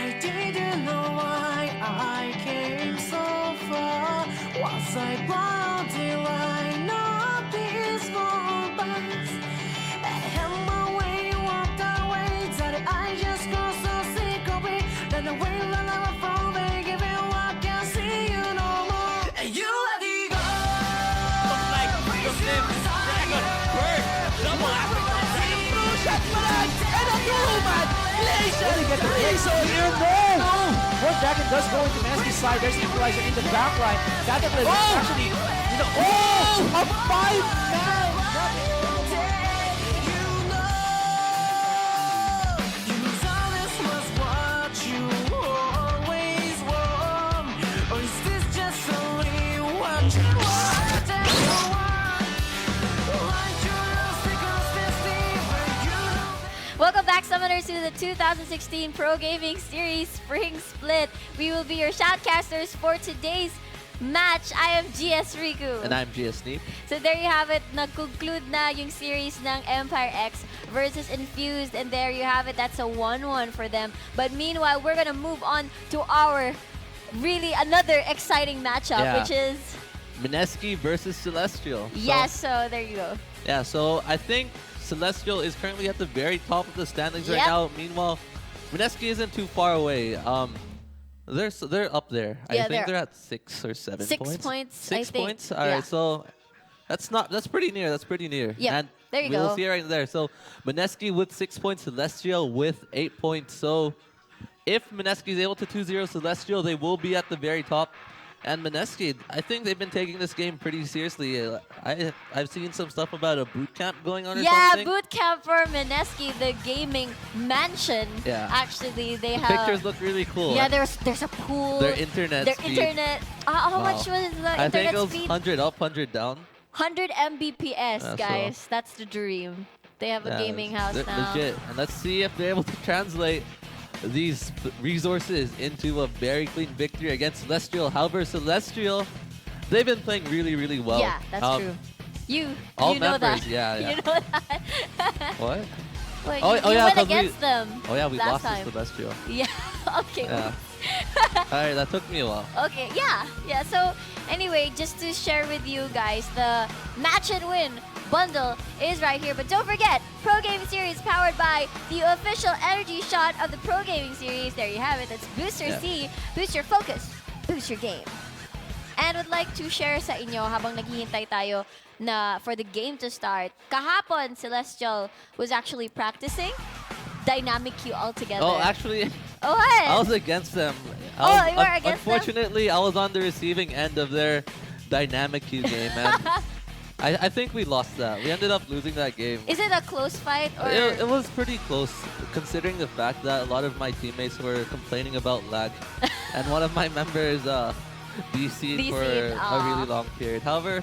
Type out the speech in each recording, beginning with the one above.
I didn't know why I came so far. Was I blind till I know this moment? And my way walked away, that I just got so sick of it. Then the way that I was from it, give it what can see you no more. And you let it go. Like the fifth dragon bird. Double African dragon. Blue shot pa lang. And a human. Trying to get the place over here. No! One dragon does go into Mansky's side. There's equalizer in the back line. That is actually, you know, a 5-man. Welcome back, Summoners, to the 2016 Pro Gaming Series Spring Split. We will be your shoutcasters for today's match. I am GS Riku. And I'm GS Sneep. So there you have it. Nag-conclude na yung series ng Empire X versus Infused. And there you have it. That's a 1-1 for them. But meanwhile, we're gonna move on to our really another exciting matchup, which is MSKI versus Celestial. Yes, so there you go. Yeah, so I think Celestial is currently at the very top of the standings right now. Meanwhile, MSKI isn't too far away. They're up there. Yeah, I think they're at 6 or 7 6 points. points, 6 I think. points. All right, so that's pretty near. That's pretty near. Yeah, and there you go. We'll see right there. So MSKI with 6 points, Celestial with 8 points. So if MSKI is able to 2-0 Celestial, they will be at the very top. And MSKI, I think they've been taking this game pretty seriously. I've seen some stuff about a boot camp going on or something. Yeah, boot camp for MSKI, the gaming mansion. Yeah. Actually, they have Pictures look really cool. Yeah, there's a pool. Their internet speed. How much was the I internet think it was speed? 100 up, 100 down. 100 Mbps, So guys. That's the dream. They have a gaming house now. Legit. And let's see if they're able to translate these resources into a very clean victory against Celestial. However, Celestial, they've been playing really, really well. Yeah, that's true. You all you know members, that. yeah. You know that. What? Well, you yeah, went 'cause against them. Oh yeah, we last lost to time. Celestial. Yeah. Okay. Yeah. Alright, that took me a while. Okay, yeah. So anyway, just to share with you guys, the match and win bundle is right here. But don't forget, Pro Gaming Series powered by the official energy shot of the Pro Gaming Series. There you have it. That's Booster C. Boost your focus, boost your game. And would like to share sa inyo habang naghihintay tayo na for the game to start. Kahapon, Celestial was actually practicing dynamic queue altogether. Oh, actually, Oh, what? I was against them. You were against them? Unfortunately, I was on the receiving end of their dynamic queue game, and I think we lost that. We ended up losing that game. Is it a close fight or? It was pretty close, considering the fact that a lot of my teammates were complaining about lag, and one of my members DC'd for a really long period. However,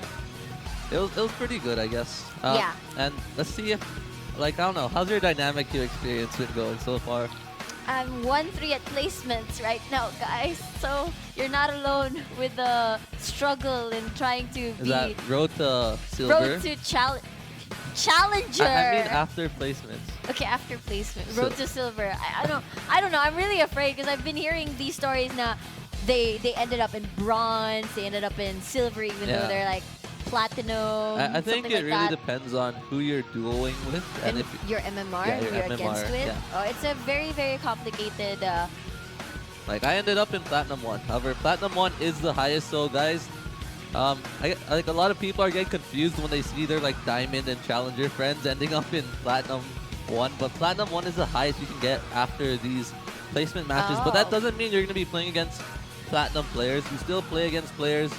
it was pretty good, I guess. Yeah. And let's see if, like, I don't know, how's your dynamic queue experience been going so far? I'm 1-3 at placements right now, guys. So you're not alone with the struggle in trying to Is be that road to silver? road to challenger. I mean after placements. Okay, after placement, road to silver. I don't know. I'm really afraid because I've been hearing these stories now. They ended up in bronze. They ended up in silver, even though they're like platinum. I think it like really that. depends on who you're dueling with and if your MMR, Yeah, who your you're against MMR, with. yeah. Oh, it's a very, very complicated. like I ended up in Platinum 1. However, Platinum 1 is the highest, so guys, like a lot of people are getting confused when they see their like Diamond and Challenger friends ending up in Platinum 1, but Platinum 1 is the highest you can get after these placement matches. But that doesn't mean you're going to be playing against Platinum players. You still play against players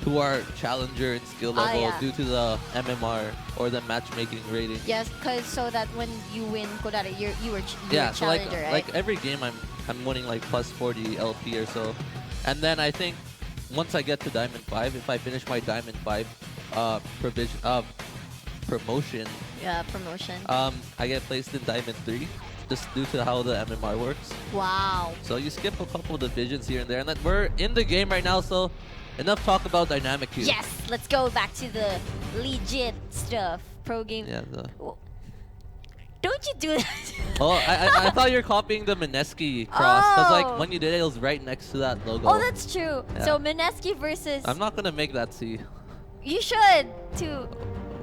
who are Challenger in skill level due to the MMR or the matchmaking rating. Yes, because so that when you win, kunwari, you were So like, challenger, right? like every game I'm winning like plus 40 LP or so. And then I think once I get to Diamond 5, if I finish my Diamond 5 promotion, promotion. I get placed in Diamond 3 just due to how the MMR works. Wow. So you skip a couple of divisions here and there, and then we're in the game right now, so enough talk about dynamic queue. Yes, let's go back to the legit stuff. Pro game. Yeah. Don't you do that. Oh, I thought you were copying the MSKI cross. Because, like, Oh. when you did it, it was right next to that logo. Oh, that's true. Yeah. So MSKI versus. I'm not going to make that C. You should to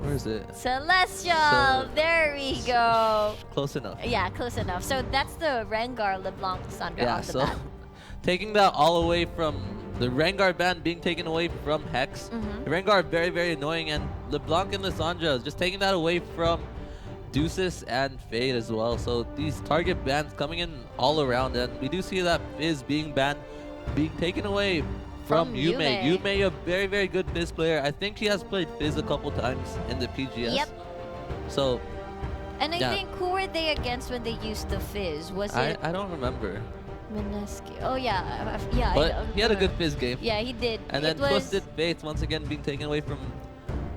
Where is it? Celestial. There we go. Close enough. Yeah, close enough. So that's the Rengar LeBlanc Sandra Yeah, off the so bat. taking that all away from the Rengar ban being taken away from Hex. Mhm. Rengar very, very annoying, and LeBlanc and Lissandra just taking that away from Deuces and Fade as well. So these target bans coming in all around, and we do see that Fizz being banned, being taken away from Yume. Yume, a very, very good Fizz player. I think he has played Fizz a couple times in the PGS. Yep. So And I yeah. think who were they against when they used the Fizz? Was it I don't remember. MSKI? Oh yeah, yeah. I But don't he had a good remember. Fizz game. Yeah, he did. And then it was, Twisted Fates once again being taken away from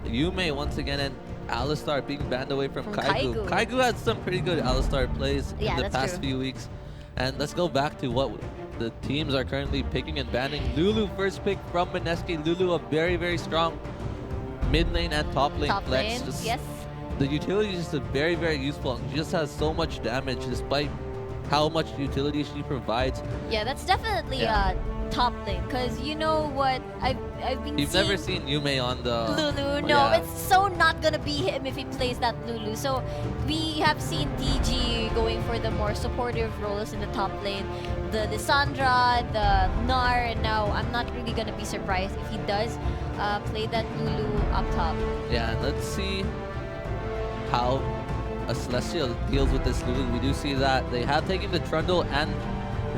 Yume once again, and Alistar being banned away from Kaigu. Kaigu had some pretty good Alistar plays Yeah, in the that's past true. few weeks. And let's go back to what the teams are currently picking and banning. Lulu first pick from MSKI. Lulu, a very, very strong mid lane and top lane top flex. lane. Just- Yes. The utility is just a very, very useful. She just has so much damage despite how much utility she provides. Yeah, that's definitely Yeah. top lane. Cause you know what I've been You've seeing. never seen Yume on the Lulu, no, yeah. it's so not gonna be him if he plays that Lulu. So we have seen DG going for the more supportive roles in the top lane, the Lissandra, the Gnar, and now I'm not really gonna be surprised if he does play that Lulu up top. Yeah, and let's see how a Celestial deals with this Lulu. We do see that they have taken the Trundle and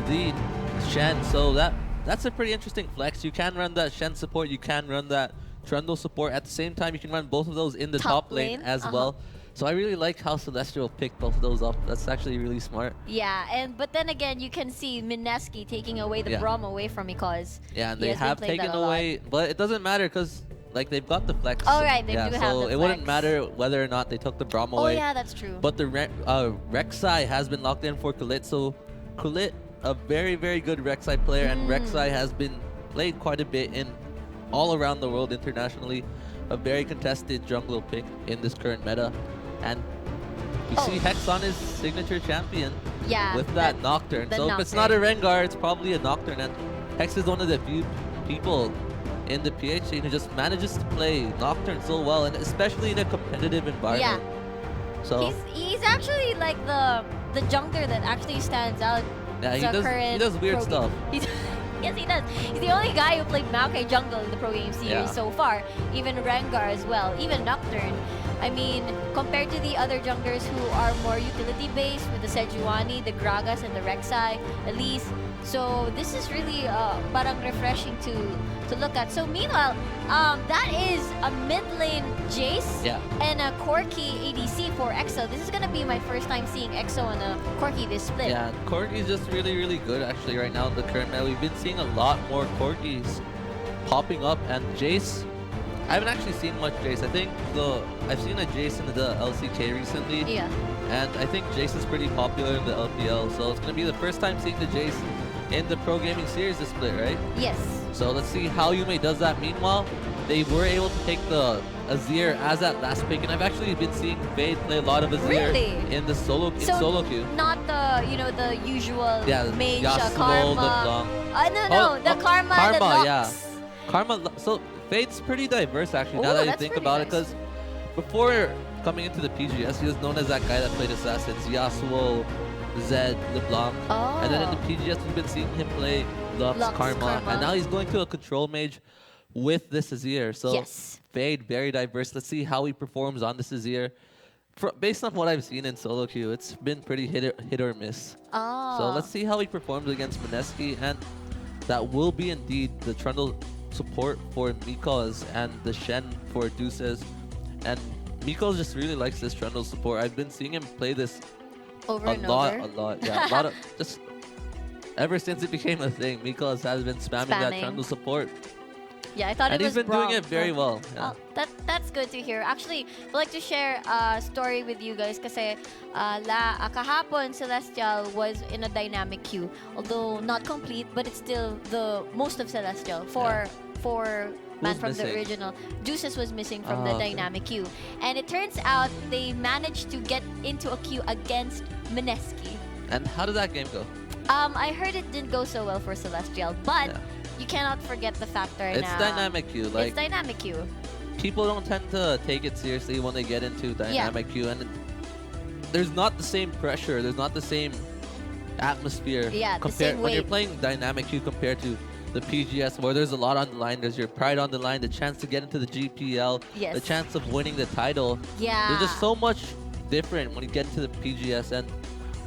the Shen, so that's a pretty interesting flex. You can run that Shen support, you can run that Trundle support. At the same time, you can run both of those in the top lane lane, as well. So I really like how Celestial picked both of those up. That's actually really smart. Yeah, but then again, you can see MSKI taking away the Yeah. Braum away from Mikos. Yeah, and He they has been have playing that taken a lot. away, but it doesn't matter because like they've got the flex. Oh, right, they yeah, do so have the it wouldn't flex. matter whether or not they took the Braum Oh away. yeah, that's true. But the Rek'Sai has been locked in for Kulit, so Kulit, a very, very good Rek'Sai player, and Rek'Sai has been played quite a bit in all around the world internationally. A very contested jungle pick in this current meta. And we Oh. see Hex on his signature champion Yeah, with that Nocturne. the So if it's not a Rengar, it's probably a Nocturne. And Hex is one of the few people in the PH scene who just manages to play Nocturne so well, and especially in a competitive environment. So He's actually like the jungler that actually stands out. yeah, he the does current weird pro stuff. Yes, he does. He's the only guy who played Maokai jungle in the pro game series Yeah. so far. Even Rengar as well. Even Nocturne. I mean, compared to the other junglers who are more utility based with the Sejuani, the Gragas, and the Rek'Sai, at least. So this is really parang refreshing to look at. So meanwhile, that is a mid lane Jace Yeah. and a Corki ADC for EXO. This is gonna be my first time seeing EXO on a Corki this split. Yeah, Corgi's just really, really good actually right now in the current meta. We've been seeing a lot more Corgis popping up, and Jace, I haven't actually seen much Jace. I think I've seen a Jace in the LCK recently, Yeah. and I think Jace is pretty popular in the LPL, so it's gonna be the first time seeing the Jace in the Pro Gaming Series this split, right? Yes. So let's see how Yume does that. Meanwhile, they were able to take the Azir as that last pick, and I've actually been seeing Fade play a lot of Azir Really? in the solo queue. Not the the usual Yeah, mage Yasuo, Karma. LeBlanc. No, the Karma, the Karma, Lux. yeah. So Fade's pretty diverse actually, now Ooh, that you that's think pretty about it, nice. because before coming into the PGS, he was known as that guy that played Assassins, Yasuo, Zed, LeBlanc. Oh. And then in the PGS, we've been seeing him play Lux, Lux, Karma, Karma. and now he's going to a control mage with this Azir. So Yes. Fade, very diverse. Let's see how he performs on this Azir. Based on what I've seen in solo queue, it's been pretty hit or miss. Oh. So let's see how he performs against MSKI, and that will be indeed the Trundle support for Mikos and the Shen for Deuces. And Mikos just really likes this Trundle support. I've been seeing him play this over a and lot, over. yeah, a lot of just ever since it became a thing. Mikos has been spamming that Spamming. Trundle support, Yeah, I thought and it he's was been doing Braum. it very well. Yeah. Oh, that's good to hear. Actually, I'd like to share a story with you guys kasi kahapon Celestial was in a dynamic queue. Although not complete, but it's still the most of Celestial for man Who's from the missing? original. Deuces was missing from the Okay. dynamic queue. And it turns out they managed to get into a queue against MSKI. And how did that game go? I heard it didn't go so well for Celestial, but Yeah. you cannot forget the factor It's na dynamic queue. Like it's dynamic queue. people don't tend to take it seriously when they get into dynamic queue, and there's not the same pressure. There's not the same atmosphere. Yeah, the compared same when you're weight. playing dynamic queue compared to the PGS, where there's a lot on the line. There's your pride on the line, the chance to get into the GPL, Yes. the chance of winning the title. Yeah. There's just so much different when you get into the PGS, and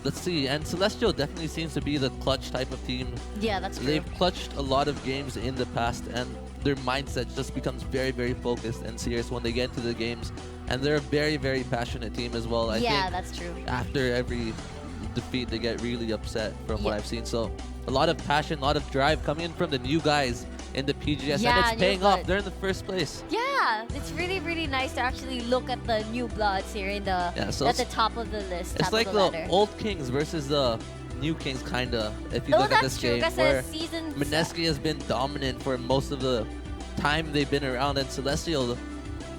let's see. And Celestial definitely seems to be the clutch type of team. Yeah, that's true. They've clutched a lot of games in the past, and their mindset just becomes very, very focused and serious when they get into the games. And they're a very, very passionate team as well. I Yeah, think that's true. after every defeat, they get really upset from what Yeah. I've seen. So a lot of passion, a lot of drive coming in from the new guys in the PGS, Yeah, and it's new paying off. blood. They're in the first place. Yeah, it's really, really nice to actually look at the new bloods here in the Yeah, so at the top of the list. It's top like of the the ladder. old Kings versus the new Kings, kinda. If you Oh, look at that's this true. game, Kasi where season MSKI has been dominant for most of the time they've been around, and Celestial,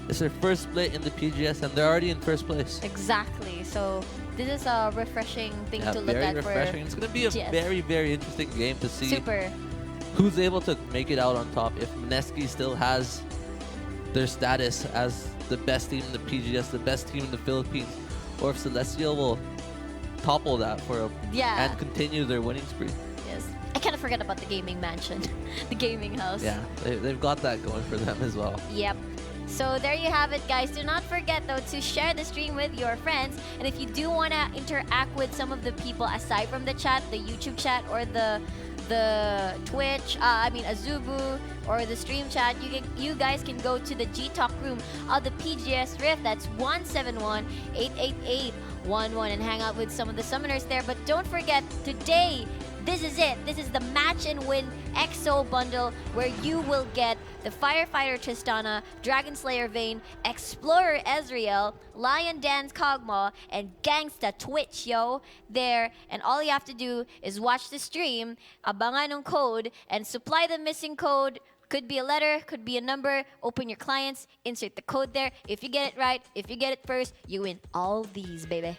it's their first split in the PGS, and they're already in first place. Exactly. So this is a refreshing thing Yeah, to look very at refreshing. It's gonna be a PGS. very, very interesting game to for see super. who's able to make it out on top. If MSKI still has their status as the best team in the PGS, the best team in the Philippines, or if Celestial will topple that for a, Yeah. and continue their winning spree. Yes. I cannot forget about the gaming mansion, the gaming house. Yeah, they've got that going for them as well. Yep. So there you have it, guys. Do not forget, though, to share the stream with your friends. And if you do want to interact with some of the people aside from the chat, the YouTube chat or the Twitch, Azubu or the stream chat, you guys can go to the G Talk room of the PGS Rift. That's 171-888-11 and hang out with some of the summoners there. But don't forget, today, this is it. This is the Match and Win EXO bundle where you will get the Firefighter Tristana, Dragon Slayer Vayne, Explorer Ezreal, Lion Dance Kog'Maw, and Gangsta Twitch, yo, there. And all you have to do is watch the stream, abangan ng code, and supply the missing code. Could be a letter, could be a number. Open your clients, insert the code there. If you get it right, if you get it first, you win all these, baby.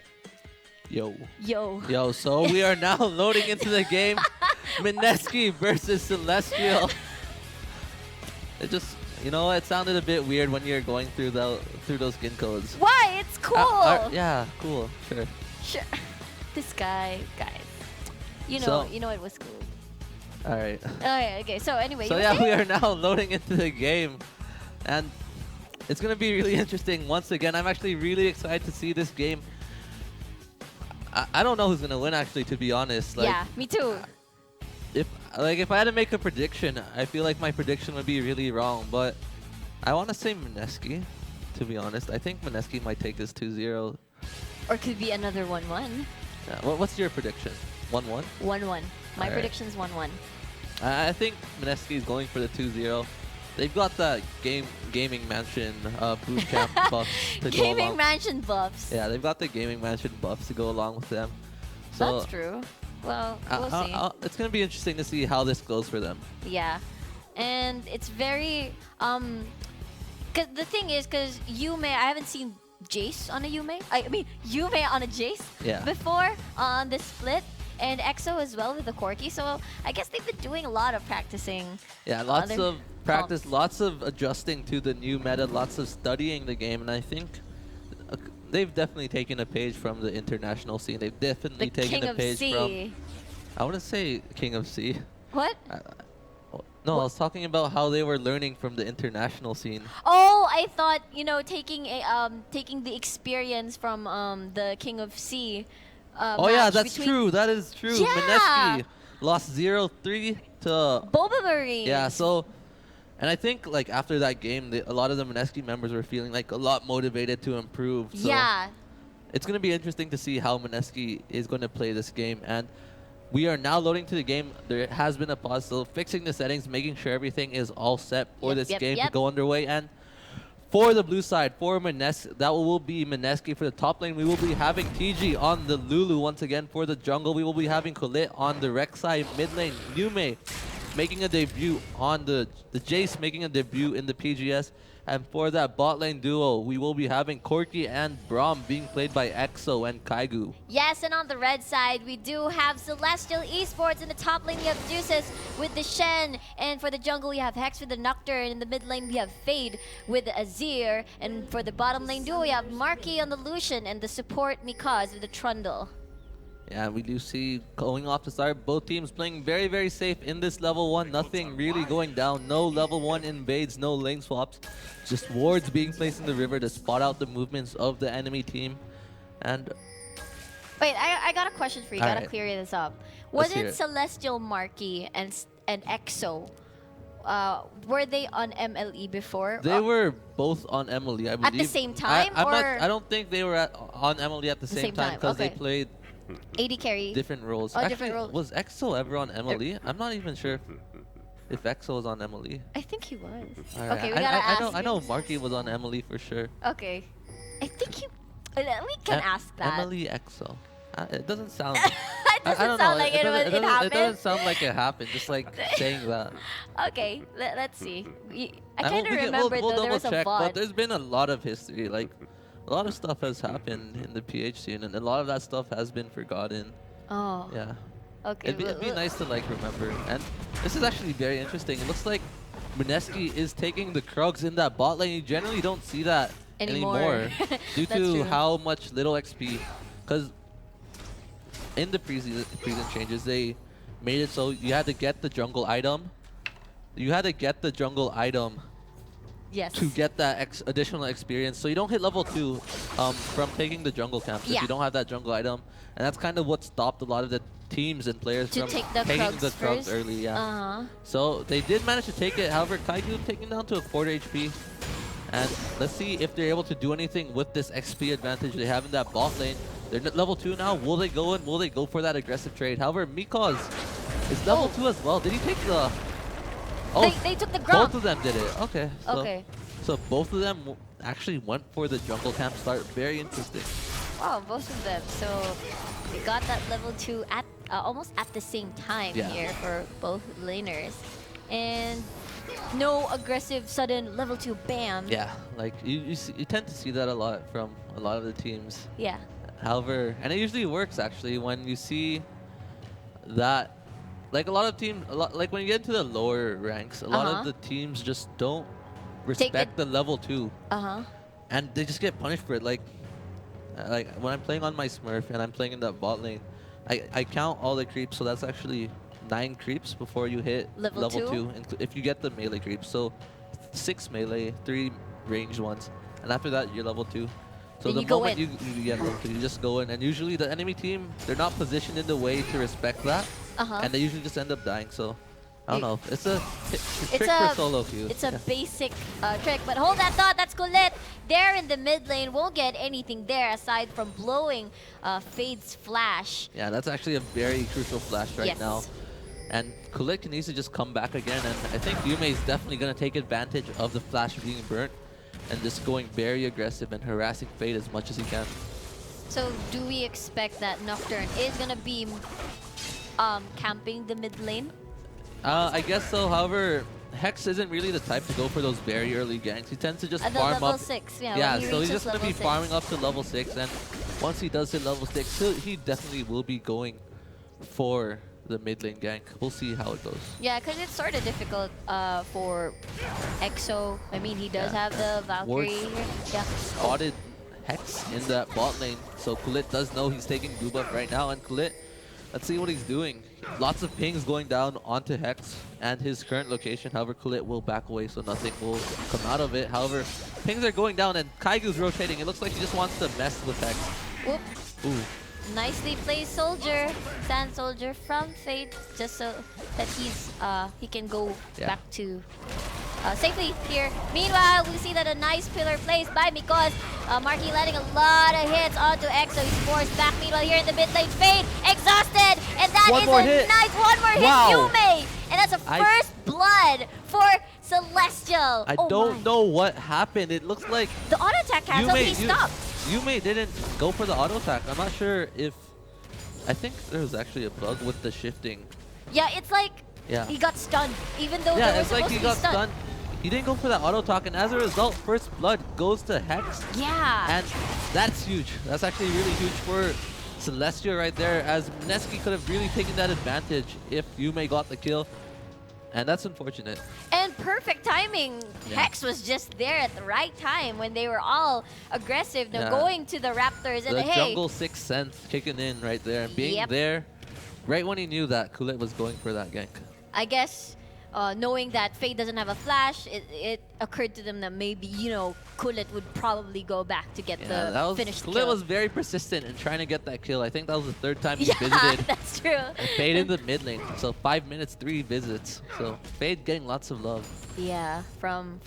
Yo. Yo. So we are now loading into the game. MSKI versus Celestial. It just, it sounded a bit weird when you're going through those skin codes. Why? It's cool. Yeah, cool, sure. Sure. This guys. You know So- it was cool. All right. Oh, yeah, okay. So anyway, So you were yeah, saying? we are now loading into the game, and it's gonna be really interesting once again. I'm actually really excited to see this game. I don't know who's gonna win, actually, to be honest. Like, Yeah, me too. if I had to make a prediction, I feel like my prediction would be really wrong, but I want to say MSKI, to be honest. I think MSKI might take this 2-0. Or could be another 1-1. Yeah, what's your prediction? 1-1? 1-1. My Alright. prediction's 1-1. I think MSKI is going for the 2-0. They've got the gaming mansion boot camp buffs to go Gaming along. Mansion buffs. Yeah, they've got the gaming mansion buffs to go along with them. So That's true. Well, we'll see. it's gonna be interesting to see how this goes for them. Yeah. And it's very cause the thing is, cause Yume, I haven't seen Jace on a Yume. I mean Yume on a Jace Yeah. before on this split. And EXO as well with the Corki. So I guess they've been doing a lot of practicing. Yeah, lots Other of practice, comps. lots of adjusting to the new meta, lots of studying the game, and I think they've definitely taken a page from the international scene. They've definitely The taken King a of page C. from. I wouldn't say King of C. What? No, I was talking about how they were learning from the international scene. Oh, I thought, taking the experience from the King of C. Oh yeah, match that's between true. That is true. Yeah. MSKI lost 0-3 to Boba Marine. yeah. So, and I think like after that game, a lot of the MSKI members were feeling like a lot motivated to improve. So Yeah. it's gonna be interesting to see how MSKI is gonna play this game. And we are now loading to the game. There has been a pause, so fixing the settings, making sure everything is all set for Yep, this yep, game yep. to go underway. And for the blue side, for MSKI, that will be MSKI for the top lane. We will be having TG on the Lulu once again for the jungle. We will be having Colette on the Rek'Sai mid lane. Yume making a debut on the Jace making a debut in the PGS. And for that bot lane duo, we will be having Corki and Braum being played by EXO and Kaigu. Yes, and on the red side, we do have Celestial Esports. In the top lane, we have Deuces with the Shen. And for the jungle, we have Hex with the Nocturne. In the mid lane, we have Fade with the Azir. And for the bottom lane duo, we have Marky on the Lucian and the support Mikaz with the Trundle. Yeah, we do see going off the start, both teams playing very, very safe in this level 1. Nothing really going down. No level 1 invades, no lane swaps. Just wards being placed in the river to spot out the movements of the enemy team. And Wait, I got a question for you. All Gotta right. clear this up. Let's Was hear it it. Celestial, Marky, and EXO? Were they on MLE before? they were both on Emily, I believe. At the same time, I don't think they were on Emily at the same time because okay. they played AD carry. different roles. Oh, Actually, different roles. was EXO ever on Emily? I'm not even sure if EXO was on Emily. I think he was. All right, Okay, we gotta ask I know him. Marky was on Emily for sure. Okay. I think he... We can ask that. Emily EXO. It doesn't sound... It doesn't I don't sound know. like doesn't- it doesn't- happened. It doesn't sound like it happened, just like saying that. Okay, let's see. I We'll- kind of we can- remember we'll though there double was a check, but VOD. there's been a lot of history. Like, a lot of stuff has happened in the PH scene, and a lot of that stuff has been forgotten. Oh, Yeah. okay. It'd be nice to like remember. And this is actually very interesting. It looks like MSKI is taking the Krugs in that bot lane. You generally don't see that Anymore. due That's to true. how much little XP. Because in the preseason changes, they made it so you had to get the jungle item. You had to get the jungle item Yes. to get that additional experience. So you don't hit level 2 from taking the jungle camps Yeah. if you don't have that jungle item. And that's kind of what stopped a lot of the teams and players To from take the taking Krugs the Krugs first? early. Yeah. Uh-huh. So they did manage to take it. However, Kaigu taken down to a quarter HP. And let's see if they're able to do anything with this XP advantage they have in that bot lane. They're at level 2 now. Will they go in? Will they go for that aggressive trade? However, Mikaz is level 2 as well. Did he take the... Oh, They took the Gromp. both of them did it. Okay. So, Okay. So both of them actually went for the jungle camp start. Very interesting. Wow, both of them. So we got that level 2 at almost at the same time Yeah. here for both laners. And no aggressive sudden level 2 bam. Yeah, like you tend to see that a lot from a lot of the teams. Yeah. However, and it usually works actually when you see that, like a lot of teams, like when you get into the lower ranks, a lot of the teams just don't respect the level 2, Uh-huh. and they just get punished for it. Like when I'm playing on my Smurf and I'm playing in that bot lane, I count all the creeps, so that's actually 9 creeps before you hit Level 2? if you get the melee creeps. So 6 melee, 3 ranged ones, and after that you're level 2. So Then the you go moment in. you get level 2, you just go in, and usually the enemy team, they're not positioned in the way to respect that, Uh-huh. and they usually just end up dying. So I don't know. It's a It's trick a- for solo queue. It's a basic trick, but hold that thought. That's Colette there in the mid lane. Won't get anything there aside from blowing Fade's flash. Yeah, that's actually a very crucial flash right Yes. now. And Kulik needs to just come back again, and I think Yume is definitely going to take advantage of the flash being burnt and just going very aggressive and harassing Fade as much as he can. So do we expect that Nocturne is gonna be camping the mid lane? I guess so. However, Hex isn't really the type to go for those very early ganks. He tends to just At the farm level up. 6, yeah. Yeah, when he so he's reaches just going to be level 6. farming up to level 6, and once he does hit level 6, he definitely will be going for the mid lane gank. We'll see how it goes. Yeah, because it's sort of difficult for EXO. I mean, he does Yeah. have the Valkyrie Wards. here. Yeah. Spotted Hex in that bot lane, so Kulit does know he's taking debuff right now, and Kulit, let's see what he's doing. Lots of pings going down onto Hex and his current location. However, Kulit will back away, so nothing will come out of it. However, pings are going down, and Kaigu's rotating. It looks like he just wants to mess with Hex. Whoop. Ooh. Nicely played Soldier, Sand Soldier from Fate, just so that he can go Yeah. back to safely here. Meanwhile, we see that a nice pillar placed by Mikos. Marky landing a lot of hits onto EXO. He's forced back. Meanwhile, here in the mid lane, Fate exhausted, and that One is more a hit. nice one more Wow. hit, Yume, and that's a first blood for Celestial. I Oh don't my. know what happened. It looks like The auto attack cancel. He stopped. Yume didn't go for the auto attack. I'm not sure if... I think there was actually a bug with the shifting. Yeah, it's like Yeah. He got stunned, even though Yeah, they were it's like supposed he to be got stunned. stunned. He didn't go for that auto talk, and as a result, first blood goes to Hex. Yeah. And that's huge. That's actually really huge for Celestia right there, as MSKI could have really taken that advantage if Yume got the kill. And that's unfortunate. And perfect timing. Yeah. Hex was just there at the right time when they were all aggressive, Yeah. going to the Raptors. And The hey, jungle sixth sense kicking in right there, and being Yep. there right when he knew that Kulit was going for that gank. I guess knowing that Faye doesn't have a flash, it occurred to them that maybe, Kulit would probably go back to get Yeah, the that was, finished Kulit kill. was very persistent in trying to get that kill. I think that was the third time he Yeah, visited. that's true. And Fade in the mid lane. So 5 minutes, 3 visits. So Fade getting lots of love. Yeah, from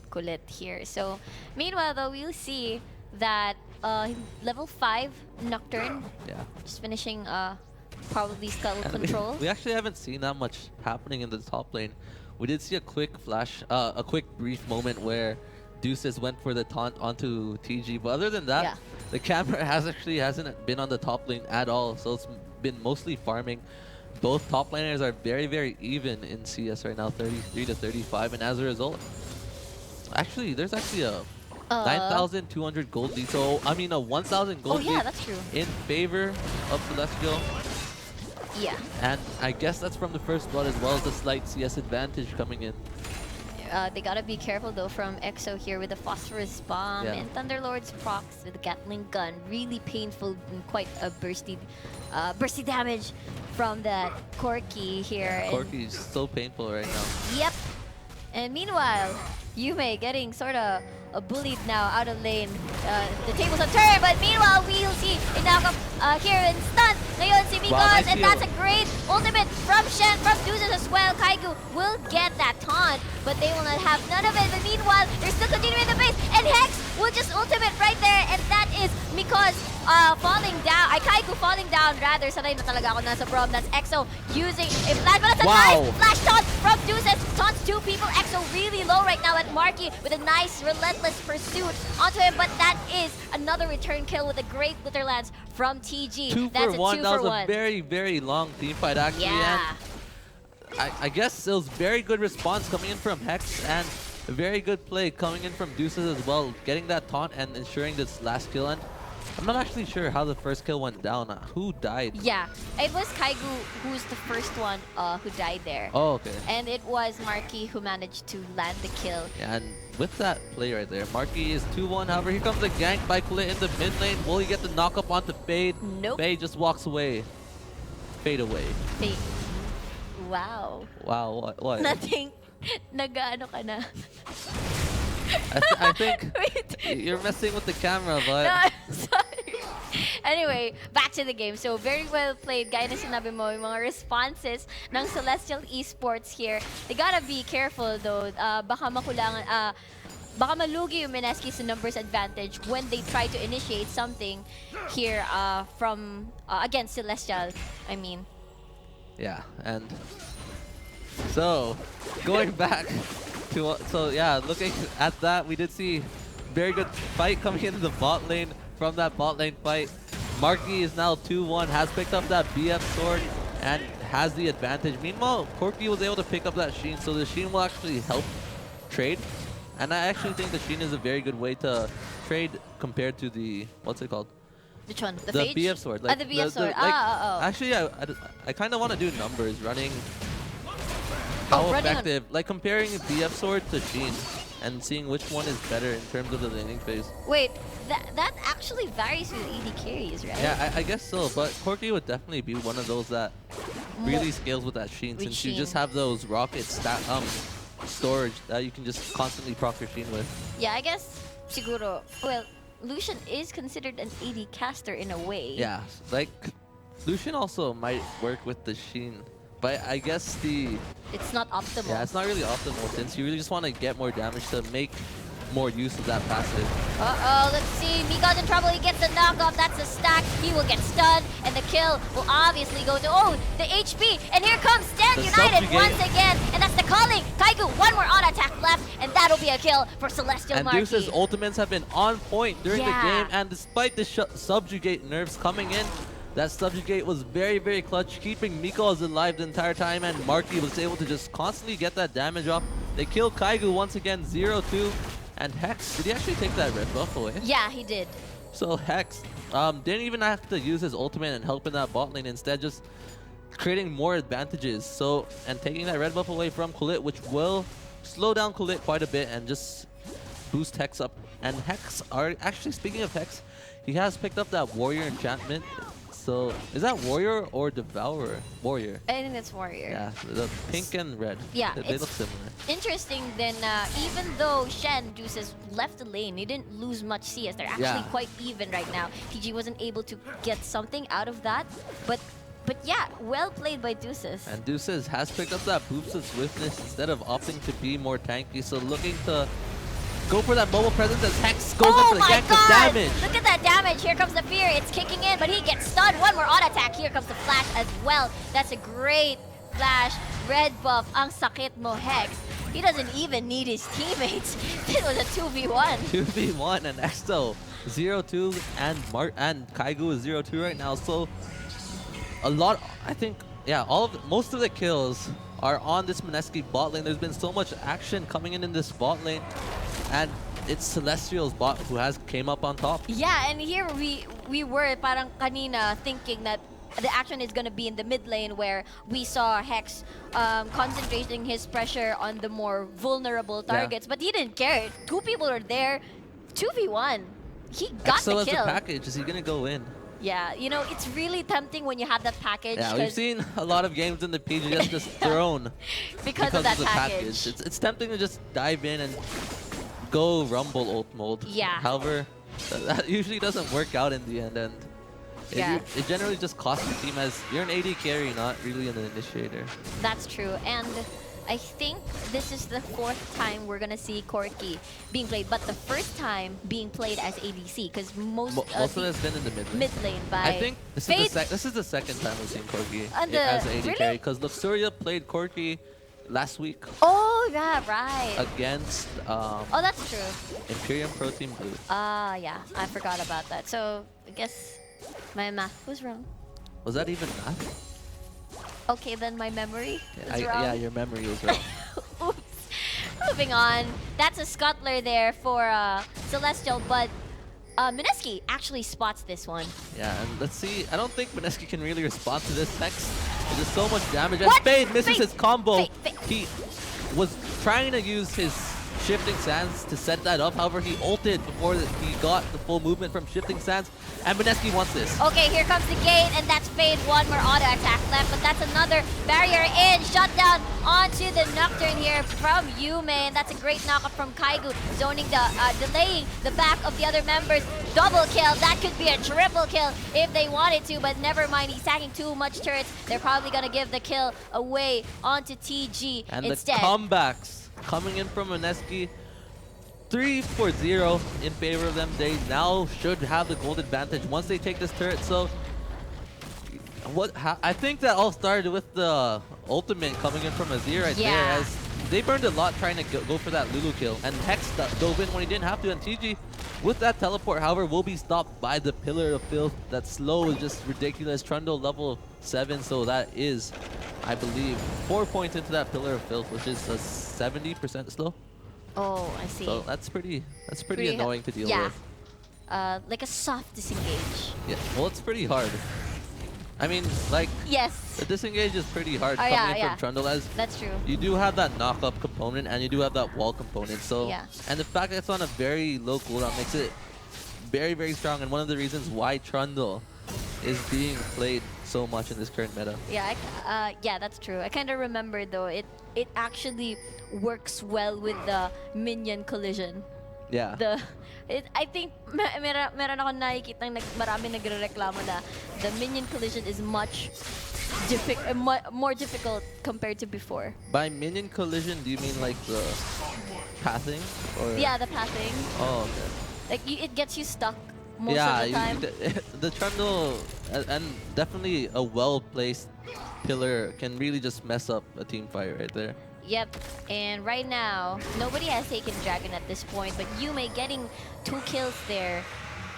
Kulit here. So meanwhile, though, we'll see that level 5 Nocturne Yeah. just finishing probably Scuttle And control. we actually haven't seen that much happening in the top lane. We did see a quick flash, a quick brief moment where Deuces went for the taunt onto TG. But other than that, Yeah. the camera hasn't been on the top lane at all. So it's been mostly farming. Both top laners are very, very even in CS right now, 33 to 35. And as a result, actually, there's actually a 9,200 gold lead. So, I mean, a 1,000 gold Oh yeah, lead that's true. in favor of Celestial. Yeah. And I guess that's from the first blood as well as the slight CS advantage coming in. They gotta be careful though from EXO here with the Phosphorus Bomb Yeah. and Thunderlord's procs with the Gatling gun. Really painful and quite a bursty damage from that Corki here. And- Corki is so painful right now. Yep. And meanwhile, Yume getting sort of bullied now out of lane. The tables are turned, but meanwhile, we'll see a knockup here in stun. Ngayon si Migos, Wow, nice and heal. that's a great ultimate from Shen, from Deuces as well. Kaigu will get that taunt, but they will not have none of it. But meanwhile, they're still continuing the base, and Hex will just ultimate right there, and that is Migos falling down. Kaigu falling down, rather. Sanay na talaga ako nasa prom. That's EXO using a flash, but that's a Wow. nice flash taunt from Deuces. Taunts 2 people. EXO really low right now at Marky with a nice relentless pursuit onto him, but that is another return kill with a great Glitterlance from TG. 2 That's for a 1. 2 That for was 1. a very, very long team fight actually. Yeah. And I guess it was very good response coming in from Hex and a very good play coming in from Deuces as well. Getting that taunt and ensuring this last kill. And I'm not actually sure how the first kill went down. Who died? Yeah, it was Kaigu who's the first one who died there. Oh, okay. And it was Marky who managed to land the kill. Yeah, and with that play right there, Marky is 2-1. However, here comes the gank by Kulit in the mid lane. Will he get the knock up onto Fade? Nope. Fade just walks away. Fade away. Fate. Wow. Wow, what? Nothing. Nag-ano ka na. I think Wait. you're messing with the camera, but No, I'm sorry. Anyway, back to the game. So, very well played. Gaya na sinabi mo, yung mga responses ng Celestial Esports here. They gotta be careful though. Baka makulangan, baka malugi yung MSKI sa numbers advantage when they try to initiate something here from against Celestial. I mean. yeah, and so going back to looking at that, we did see very good fight coming into the bot lane. From that bot lane fight, Marky is now 2-1, has picked up that BF sword and has the advantage. Meanwhile, Corky was able to pick up that Sheen, so the Sheen will actually help trade. And I actually think the Sheen is a very good way to trade compared to the, what's it called? Which one? The The Phage? BF sword. The BF sword. Actually, I kind of want to do numbers, running how running on- effective, like comparing BF sword to Sheen and seeing which one is better in terms of the laning phase. Wait, that actually varies with AD carries, right? Yeah, I guess so, but Corky would definitely be one of those that really scales with that Sheen, With since you Sheen. just have those rocket storage that you can just constantly proc your Sheen with. Yeah, I guess siguro. Well, Lucian is considered an AD caster in a way. Yeah, like Lucian also might work with the Sheen, but I guess It's not optimal. yeah, it's not really optimal since you really just want to get more damage to make more use of that passive. Uh-oh, let's see. Migos in trouble. He gets the knockoff. That's a stack. He will get stunned, and the kill will obviously go to, the HP. And here comes Stand The United subjugate. once again. And that's the calling. Kaigu, one more auto attack left, and that'll be a kill for Celestial And Marky. Deuce's ultimates have been on point during the Yeah. game, and despite the subjugate nerfs coming in, That subjugate was very, very clutch, keeping Miko's alive the entire time, and Marky was able to just constantly get that damage off. They killed Kaigu once again, 0-2. And Hex, did he actually take that red buff away? Yeah, he did. So Hex didn't even have to use his ultimate and help in that bot lane, instead just creating more advantages. So, and taking that red buff away from Kulit, which will slow down Kulit quite a bit and just boost Hex up. And Hex, actually speaking of Hex, he has picked up that Warrior enchantment. So, is that Warrior or Devourer? Warrior. I think that's Warrior. Yeah, the pink and red. Yeah, they look similar. Interesting then, even though Shen Deuces left the lane, he didn't lose much CS. They're actually quite even right now. PG wasn't able to get something out of that, but yeah, well played by Deuces. And Deuces has picked up that boost of swiftness instead of opting to be more tanky. So looking to go for that mobile presence as Hex goes up for the gank of damage. Look at that damage. Here comes the fear. It's kicking in, but he gets stunned. One more auto attack. Here comes the flash as well. That's a great flash. Red buff. Ang sakit mo, Hex. He doesn't even need his teammates. This was a 2v1. 2v1 and Exo 0-2 and Kaigu is 0-2 right now. So a lot, I think, yeah, most of the kills are on this MSKI bot lane. There's been so much action coming in this bot lane, and it's Celestial's bot who has came up on top. Yeah, and here we were parang kanina thinking that the action is gonna be in the mid lane, where we saw Hex concentrating his pressure on the more vulnerable targets, but he didn't care. Two people are there, 2v1. He got Exo the kill. as a package, is he gonna go in? Yeah, you know, it's really tempting when you have that package. Yeah, we've seen a lot of games in the PGS just thrown because of that the package. It's tempting to just dive in and go Rumble ult mode. Yeah. However, that usually doesn't work out in the end, and it generally just costs the team, as you're an AD carry, not really an initiator. That's true, and I think this is the 4th time we're gonna see Corki being played, but the first time being played as ADC, because most of it has been in the mid lane. Mid lane by I think this is the second time we've seen Corki as an AD really? carry, because Luxuria played Corki last week Oh, yeah, right. against Oh, that's true. Imperium Pro Team Blue. Yeah, I forgot about that. So, I guess my math was wrong. Was that even math? Okay, then my memory was wrong. Yeah, your memory was wrong. Oops. Moving on. That's a scuttler there for Celestial, but MSKI actually spots this one. Yeah, and let's see. I don't think MSKI can really respond to this. Hex, there's so much damage. And What? Fade misses his combo. Fade. He was trying to use his Shifting Sands to set that up. However, he ulted before he got the full movement from Shifting Sands. And MSKI wants this. Okay, here comes the gate, and that's Fade. One more auto attack left, but that's another barrier in. Shutdown onto the Nocturne here from Yume, and that's a great knockup from Kaigu, zoning delaying the back of the other members. Double kill. That could be a triple kill if they wanted to, but never mind. He's stacking too much turrets. They're probably gonna give the kill away onto TG and instead. the comebacks coming in from MSKI. 3-0 in favor of them. They now should have the gold advantage once they take this turret. So, I think that all started with the ultimate coming in from Azir right there, as they burned a lot trying to go for that Lulu kill. And Hex dove in when he didn't have to, and TG with that teleport, however, will be stopped by the Pillar of Filth. That slow is just ridiculous. Trundle level 7, so that is, I believe, 4 points into that Pillar of Filth, which is a 70% slow. Oh, I see. So that's pretty annoying to deal with. Like a soft disengage. Yeah, well, it's pretty hard. I mean, like, Yes, the disengage is pretty hard coming yeah, in yeah. from Trundle, as that's true. you do have that knock-up component and you do have that wall component. So, and the fact that it's on a very low cooldown makes it very, very strong, and one of the reasons why Trundle is being played so much in this current meta. Yeah, yeah, that's true. I kind of remember though, it actually works well with the minion collision. Yeah. I think meron ako nakikita marami nagrereklamo na the minion collision is much more difficult compared to before. By minion collision, do you mean like the pathing? Or? Yeah, the pathing. Oh, okay. Like it gets you stuck most of the time. The Trundle, and definitely a well-placed pillar can really just mess up a team fight right there. Yep, and right now, nobody has taken Dragon at this point, but Yume getting 2 kills there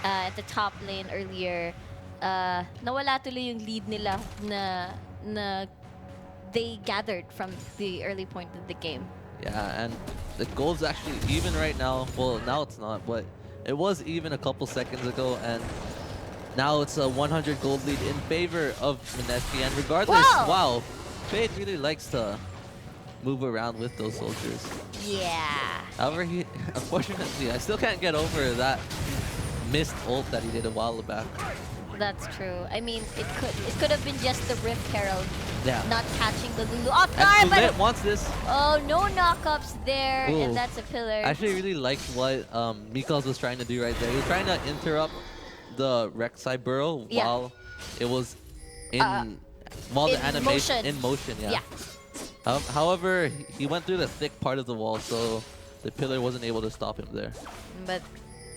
at the top lane earlier. nawala tuloy yung lead nila na they gathered from the early point of the game. Yeah, and the gold's actually even right now. Well, now it's not, but it was even a couple seconds ago, and now it's a 100 gold lead in favor of MSKI. And regardless, Whoa! wow, Fade really likes to move around with those soldiers. Yeah. However, unfortunately, I still can't get over that missed ult that he did a while back. That's true. I mean, it could have been just the Rift Herald Yeah. not catching the Lulu off And guard, Bullet but wants this. oh, no knockups there, Ooh. and that's a pillar. I actually really liked what Mikals was trying to do right there. He was trying to interrupt the Rek'Sai burrow Yeah. while it was in while the in animation motion. in motion. Yeah. Yeah. However, he went through the thick part of the wall, so the pillar wasn't able to stop him there. But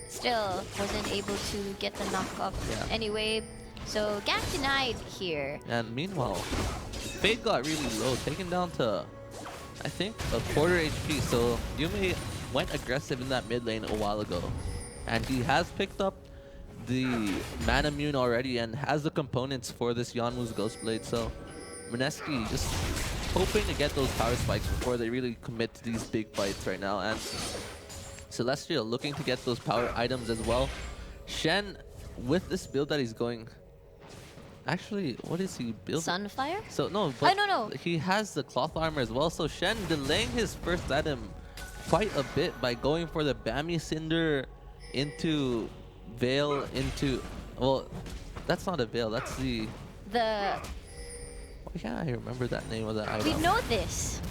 still wasn't able to get the knockup. Yeah. Anyway, so gank denied here. And meanwhile, Fade got really low, taken down to I think a quarter HP. So Yume went aggressive in that mid lane a while ago, and he has picked up the mana mune already and has the components for this Yanmu's Ghostblade. So MSKI just hoping to get those power spikes before they really commit to these big fights right now. And Celestial looking to get those power items as well. Shen, with this build that he's going, actually, what is he building? Sunfire? So no, but no. he has the cloth armor as well. So Shen delaying his first item quite a bit by going for the Bammy Cinder into Veil into, well, that's not a Veil. That's the. The Why can't I remember that name of that item? we know this.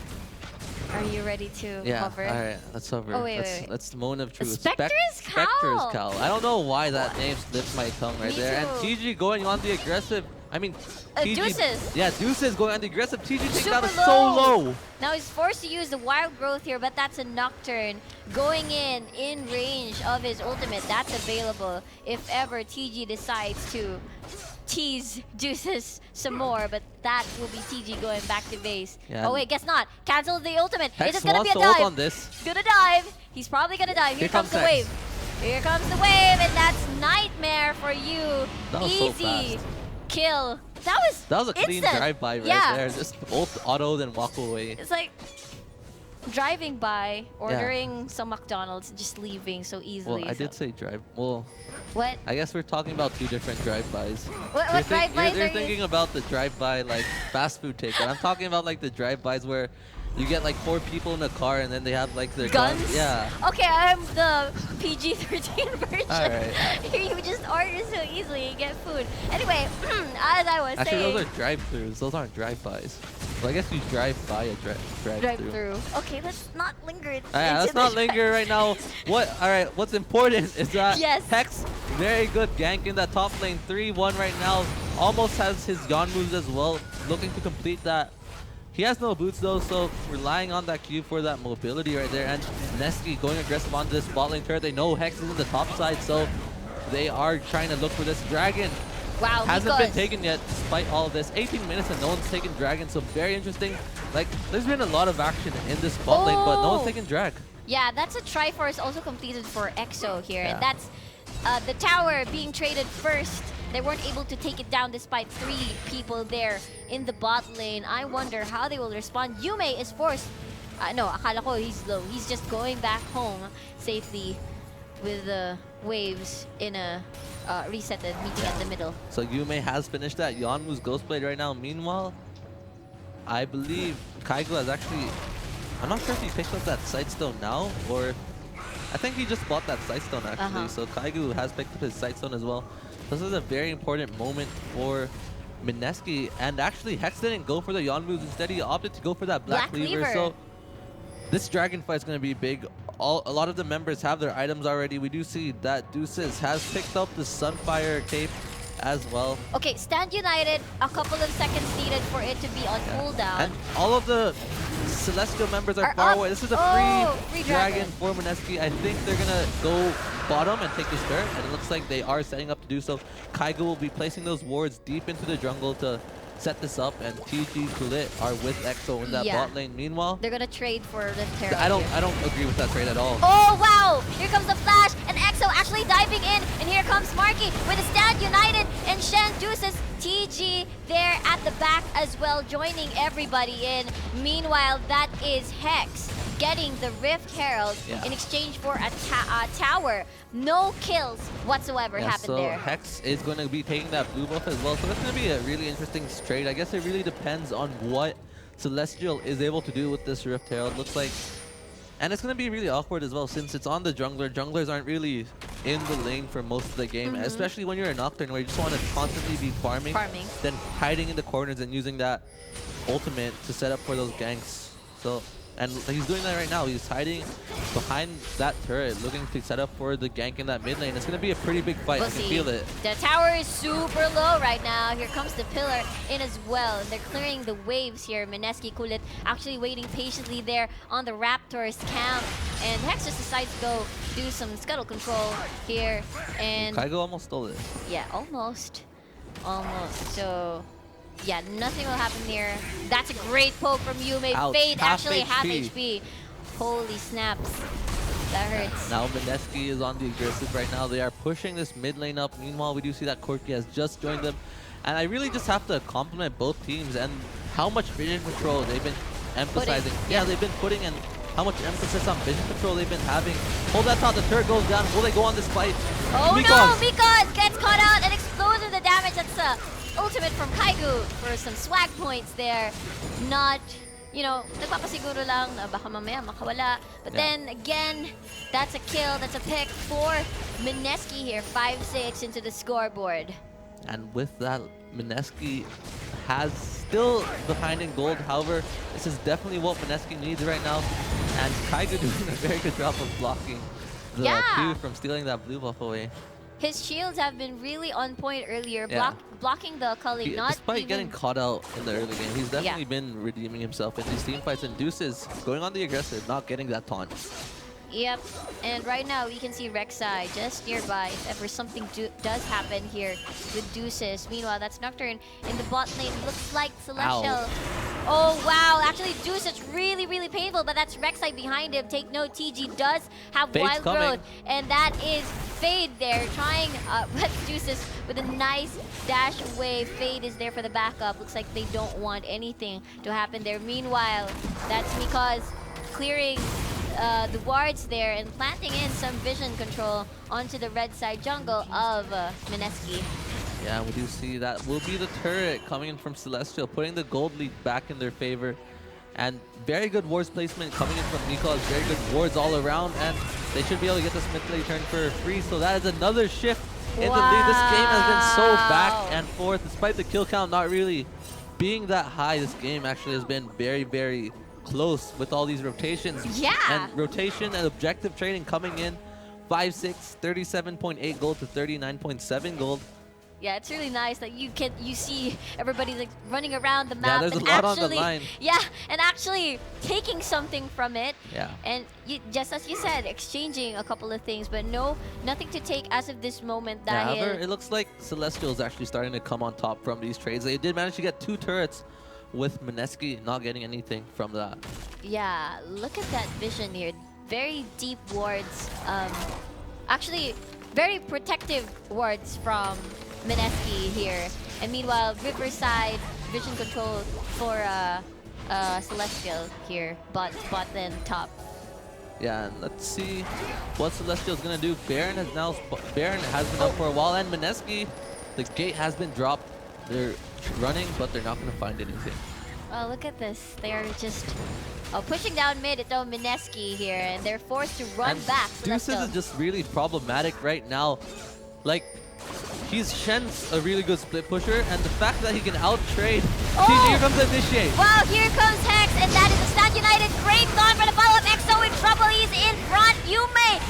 Are you ready to Yeah. hover? All right. Let's hover. Oh, wait. Let's the Moan of Truth. Spectre's Cowl. Spectre's Cowl. I don't know why that name slipped my tongue right Me there. And too. TG going on the aggressive. I mean, TG, Deuces. Yeah, Deuces going on the aggressive. TG takedown Super is so low. Now he's forced to use the wild growth here, but that's a Nocturne going in range of his ultimate. That's available if ever TG decides to tease Deuces some more, but that will be TG going back to base. Yeah. Oh wait, guess not. Cancel the ultimate. Hex It's just gonna be a wants to ult dive. on this. Gonna dive. He's probably gonna dive. Here comes the Hex. wave. Here comes the wave, and that's nightmare for you. That was so Easy fast. kill. That was a clean instant. drive-by right Yeah. there. Just ult auto, then walk away. It's like driving by, ordering some McDonald's, and just leaving so easily. Well, I did say drive. Well, What? I guess we're talking about two different drive-bys. What drive-bys You're are you? thinking about the drive-by like fast food takeout. I'm talking about like the drive-bys where you get like 4 people in a car and then they have like their Guns? Yeah. Okay, I'm the PG-13 version. Alright. Here you just order so easily and get food. Anyway, as I was Actually, saying. those are drive-throughs. Those aren't drive-bys. Well, I guess you drive by a drive-through. Drive-through. Okay, let's not linger. Yeah, let's not linger right now. What's important is that Yes. Hex, very good gank in that top lane. 3-1 right now. Almost has his Yon moves as well. Looking to complete that. He has no boots though, so relying on that Q for that mobility right there. And MSKI going aggressive on this bot lane turret. They know Hex is in the top side, so they are trying to look for this dragon. Wow, Hasn't been Mikos. taken yet, despite all of this. 18 minutes and no one's taken dragon, so very interesting. Like, there's been a lot of action in this bot lane, but no one's Oh. taken drag. Yeah, that's a Triforce also completed for EXO here. Yeah. And that's the tower being traded first. They weren't able to take it down despite 3 people there in the bot lane. I wonder how they will respond. Yume is forced. No, akala ko he's low. He's just going back home safely with the waves in a resetted meeting at the middle. So Yume has finished that Yanmu's Ghostblade right now. Meanwhile, I believe Kaigo has actually... I'm not sure if he picked up that Sightstone now, or... I think he just bought that Sightstone actually. So Kaigo has picked up his Sightstone as well. This is a very important moment for MSKI. And actually, Hex didn't go for the Yanmu's. Instead, he opted to go for that Black Cleaver. So this dragon fight is going to be big. A lot of the members have their items already. We do see that Deuces has picked up the Sunfire cape as well. Okay, stand united. A couple of seconds needed for it to be on cooldown. And all of the Celestial members are Are far up. away. This is a Free free dragon. dragon for MSKI. I think they're going to go bottom and take this turret, and it looks like they are setting up to do so. Kaigo will be placing those wards deep into the jungle to set this up, and TG Kulit are with EXO in that bot lane. Meanwhile, They're gonna trade for the Terra. I don't agree with that trade at all. Oh wow! Here comes the flash, and EXO EXO actually diving in, and here comes Marky with a stand united, and Shen Deuces TG there at the back as well, joining everybody in. Meanwhile, that is Hex getting the Rift Herald in exchange for a tower. No kills whatsoever happened there. So Hex is going to be taking that blue buff as well, so that's going to be a really interesting trade. I guess it really depends on what Celestial is able to do with this Rift Herald, looks like. And it's going to be really awkward as well since it's on the jungler. Junglers aren't really in the lane for most of the game, especially when you're a Nocturne where you just want to constantly be farming, then hiding in the corners and using that ultimate to set up for those ganks. So, and he's doing that right now. He's hiding behind that turret, looking to set up for the gank in that mid lane. It's going to be a pretty big fight. I can feel it. The tower is super low right now. Here comes the pillar in as well. And they're clearing the waves here. MSKI Kulit actually waiting patiently there on the Raptors camp. And Hex just decides to go do some scuttle control here. And Kaigo almost stole it. Yeah, almost. Almost. So yeah, nothing will happen here. That's a great poke from Yume. Ouch. Fade actually half HP. HP. Holy snaps. That hurts. Now MSKI is on the aggressive right now. They are pushing this mid lane up. Meanwhile, we do see that Corki has just joined them. And I really just have to compliment both teams and how much vision control they've been emphasizing. They've been putting in how much emphasis on vision control they've been having. Hold that thought, the turret goes down. Will they go on this fight? Oh no, Mikos gets caught out and explodes with the damage. That's ultimate from Kaigo for some swag points there. Not, you know, nagpapasiguro lang na baka mamaya makawala. But then again, that's a kill, that's a pick for MSKI here. 5-6 into the scoreboard. And with that, MSKI has still behind in gold. However, this is definitely what MSKI needs right now. And Kaigo doing a very good job of blocking the Q from stealing that blue buff away. His shields have been really on point earlier, blocking the culling. Despite getting caught out in the early game, he's definitely been redeeming himself in these team fights. And Deuces going on the aggressive, not getting that taunt. Yep, and right now we can see Rek'Sai just nearby if ever something does happen here with Deuces. Meanwhile, that's Nocturne in the bot lane. Looks like Celestial. Oh wow, actually Deuces really, really painful, but that's Rek'Sai behind him. Take note, TG does have Fade's Wild coming. Growth, and that is Fade there trying with Deuces with a nice dash away. Fade is there for the backup. Looks like they don't want anything to happen there. Meanwhile, that's Mikos clearing the wards there and planting in some vision control onto the red side jungle of MSKI. Yeah, we do see that will be the turret coming in from Celestial, putting the gold lead back in their favor. And very good wards placement coming in from Mikos. Very good wards all around, and they should be able to get this mid lane turn for free. So that is another shift in the lead. This game has been so back and forth. Despite the kill count not really being that high, this game actually has been very, very close with all these rotations. Yeah. And rotation and objective trading coming in. 5-6, 37.8 gold to 39.7 gold. Yeah, it's really nice that you see everybody like running around the map. Yeah, there's and a lot actually, on the line. Yeah, and actually taking something from it. Yeah. And just as you said, exchanging a couple of things, but nothing to take as of this moment. However, it looks like Celestial is actually starting to come on top from these trades. They did manage to get 2 turrets, with MSKI not getting anything from that. Yeah, look at that vision here. Very deep wards. Actually, very protective wards from MSKI here. And meanwhile, Riverside vision control for Celestial here, bot then top. Yeah, and let's see what Celestial is gonna do. Baron has been up for a while, and MSKI, the gate has been dropped. They're running, but they're not gonna find anything. Oh, look at this. They're just pushing down mid. It's MSKI here, and they're forced to run back. Deuces is just really problematic right now. Like, Shen's a really good split pusher, and the fact that he can out-trade. Here comes the initiate. Wow, here comes Hex, and that is a Stand United. Great gone for the follow-up. EXO in trouble. He's in front. Yume,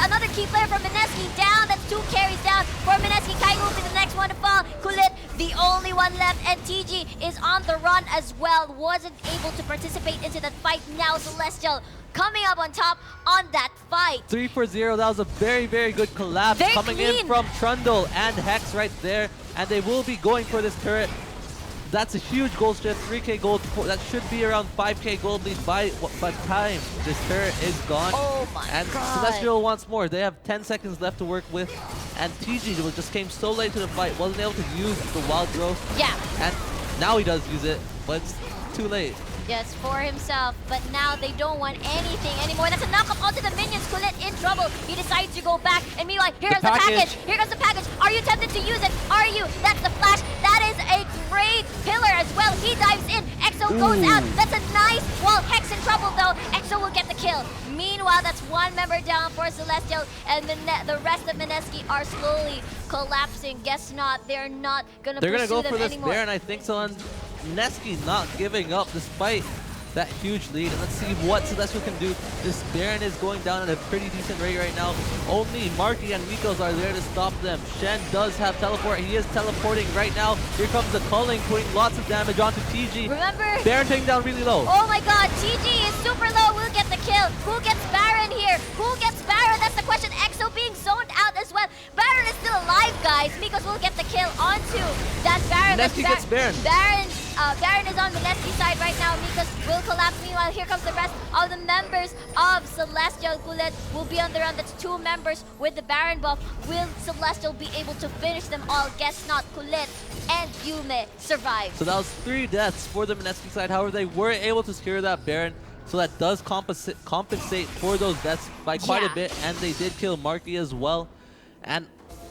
another key player from MSKI down. That's 2 carries down for MSKI. Kaigo will be the next one to fall. Kulit, the only one left, and TG is on the run as well. Wasn't able to participate into that fight. Now Celestial coming up on top on that fight. 3-for-0. That was a very, very good collapse coming in from Trundle and Hex right there. And they will be going for this turret. that's a huge gold shift, 3k gold. That should be around 5k gold lead by the time this turret is gone. Oh my and god. Celestial wants more. They have 10 seconds left to work with. And TG just came so late to the fight, wasn't able to use the wild growth. Yeah. And now he does use it, but it's too late. Yes, for himself, but now they don't want anything anymore. That's a knockup onto the minions. Colette in trouble. He decides to go back, and meanwhile, here comes the package. Here comes the package. Are you tempted to use it? Are you? That's the flash. That is a great pillar as well. He dives in. EXO goes out. That's a nice wall. Hex in trouble though. EXO will get the kill. Meanwhile, that's one member down for Celestial, and the rest of MSKI are slowly collapsing. Guess not. They're not gonna They're pursue gonna go them for this anymore. Baron, I think so. And MSKI not giving up despite that huge lead. And let's see what Celestial can do. This Baron is going down at a pretty decent rate right now. Only Marky and Mikos are there to stop them. Shen does have teleport. He is teleporting right now. Here comes the culling, putting lots of damage onto TG. Remember? Baron taking down really low. Oh my god, TG is super low. We'll get the kill. Who gets Baron here? Who gets Baron? That's the question. EXO being zoned out as well. Baron is still alive, guys. Mikos will get the kill onto that Baron. MSKI gets Baron. Baron is on the MSKI side right now. Mikos will collapse. Meanwhile, here comes the rest of the members of Celestial. Colette will be on the run. That's 2 members with the Baron buff. Will Celestial be able to finish them all? Guess not. Colette and Yume survive. So that was 3 deaths for the MSKI side. However, they were able to secure that Baron. So that does compensate for those deaths by quite a bit. And they did kill Marky as well. And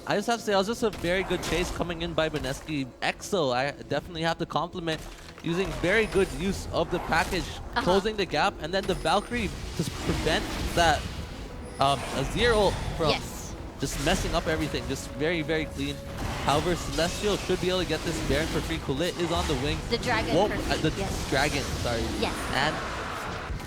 I just have to say, it was just a very good chase coming in by MSKI. EXO, I definitely have to compliment, using very good use of the package, closing the gap, and then the Valkyrie just prevent that Azir from just messing up everything. Just very, very clean. However, Celestial should be able to get this Baron for free. Colette is on the wing. The dragon. Dragon, sorry. Yes. And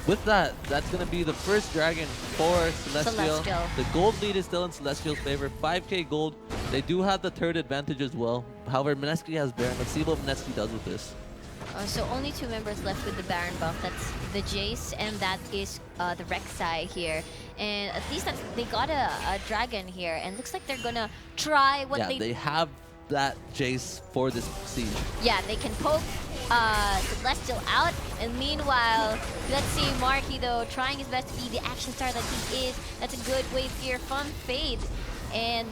with that, that's going to be the first dragon for Celestial. The gold lead is still in Celestial's favor. 5k gold. They do have the third advantage as well. However, MSKI has Baron. Let's see what MSKI does with this. So only 2 members left with the Baron buff. That's the Jace, and that is the Rek'Sai here. And at least they got a dragon here, and looks like they're gonna try what they have that Jace for this siege. Yeah, they can poke Celestial out, and meanwhile, let's see Marky though trying his best to be the action star that he is. That's a good wave here from Fade, and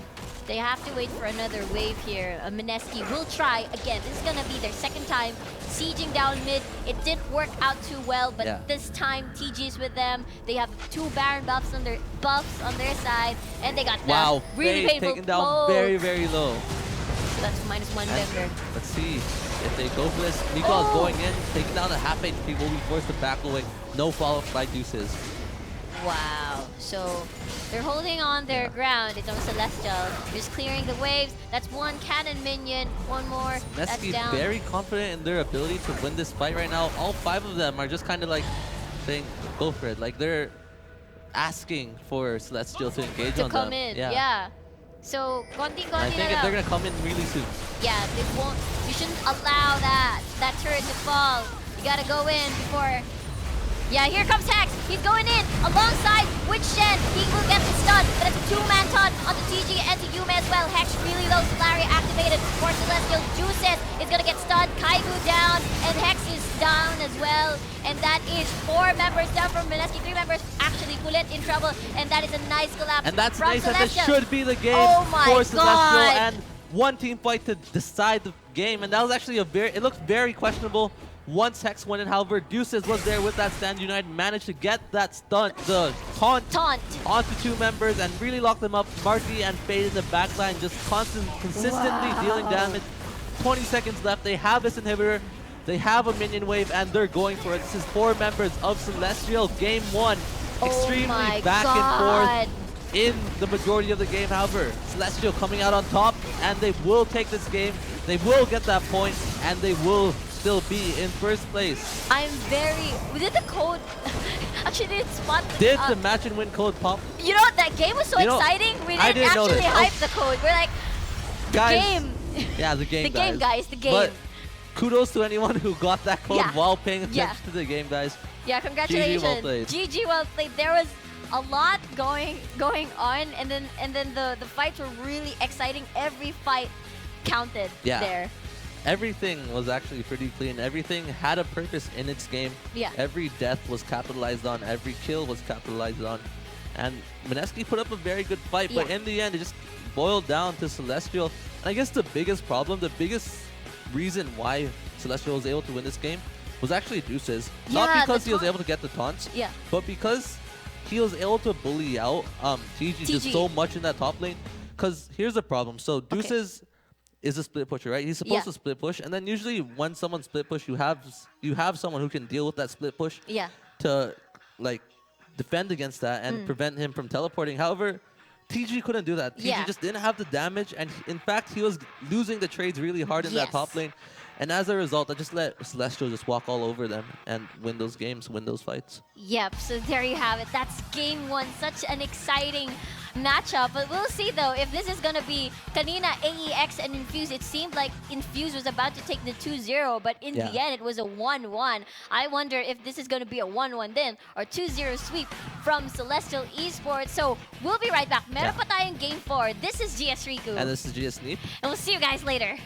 they have to wait for another wave here. MSKI will try again. This is gonna be their second time sieging down mid. It didn't work out too well, but this time TG is with them. They have 2 Baron buffs on their side, and they got the really Fade painful taken down poke. very, very low. So that's -1 member. Let's see if they go for this. Miko is going in, taking down a half HP, will be forced to back away. No follow-up by Deuces. Wow. So they're holding on their ground. It's on Celestial. Just clearing the waves. That's 1 cannon minion. 1 more. That's MSKI down. very confident in their ability to win this fight right now. All 5 of them are just kind of like saying, go for it. Like they're asking for Celestial to engage on them. To come in. Yeah. So, konti I think they're going to come in really soon. Yeah, they won't. You shouldn't allow that turret to fall. You gotta go in before. Yeah, here comes Hex. He's going in alongside with Shen. He will get the stun, but it's a 2-man taunt onto TG and to Yume as well. Hex really low. Solari activated for Celestial. Juices is gonna get stunned. Kaibu down, and Hex is down as well. And that is 4 members down from MSKI. 3 members. Actually, Colette in trouble, and that is a nice collapse. And that's from nice, and Celestial. that should be the game for Celestial. And 1 team fight to decide the game, and that was actually it looked very questionable once Hex went in. However, Deuces was there with that stand United, managed to get that stunt, the taunt onto 2 members and really lock them up. Marky and Fade in the backline just consistently dealing damage. 20 seconds left. They have this inhibitor. They have a minion wave, and they're going for it. This is 4 members of Celestial. Game 1. Extremely back and forth in the majority of the game. However, Celestial coming out on top, and they will take this game. They will get that point, and they will still be in first place. Did the code actually didn't spot the match and win code pop? You know, that game was so exciting. We didn't actually hype the code. We're like, guys, game. Yeah, the game, guys. The game. But kudos to anyone who got that code while paying attention to the game, guys. Yeah, congratulations. GG, well played. GG, well played. There was a lot going on, and then the fights were really exciting. Every fight counted there. everything was actually pretty clean. Everything had a purpose in its game. Yeah. Every death was capitalized on. Every kill was capitalized on. And MSKI put up a very good fight, but Yeah. in the end, it just boiled down to Celestial. And I guess the biggest problem, the biggest reason why Celestial was able to win this game was actually Deuces. Yeah, Not because the he was taunt. able to get the taunts, Yeah. but because he was able to bully out TG just TG. so much in that top lane. Because here's the problem. So Deuces is a split pusher, right? He's supposed Yeah. to split push, and then usually when someone split push, you have someone who can deal with that split push Yeah. to like defend against that and prevent him from teleporting. However, TG couldn't do that. TG Yeah. just didn't have the damage, and in fact, he was losing the trades really hard in that Yes. top lane. And as a result, I just let Celestial just walk all over them and win those games, win those fights. Yep, so there you have it. That's game one. Such an exciting matchup. But we'll see, though, if this is going to be kanina, AEX, and Infuse. It seemed like Infuse was about to take the 2-0, but in the end, it was a 1-1. I wonder if this is going to be a 1-1 then, or 2-0 sweep from Celestial Esports. So we'll be right back. Meron pa tayong game 4. This is GS Riku. And this is GS Neep. And we'll see you guys later.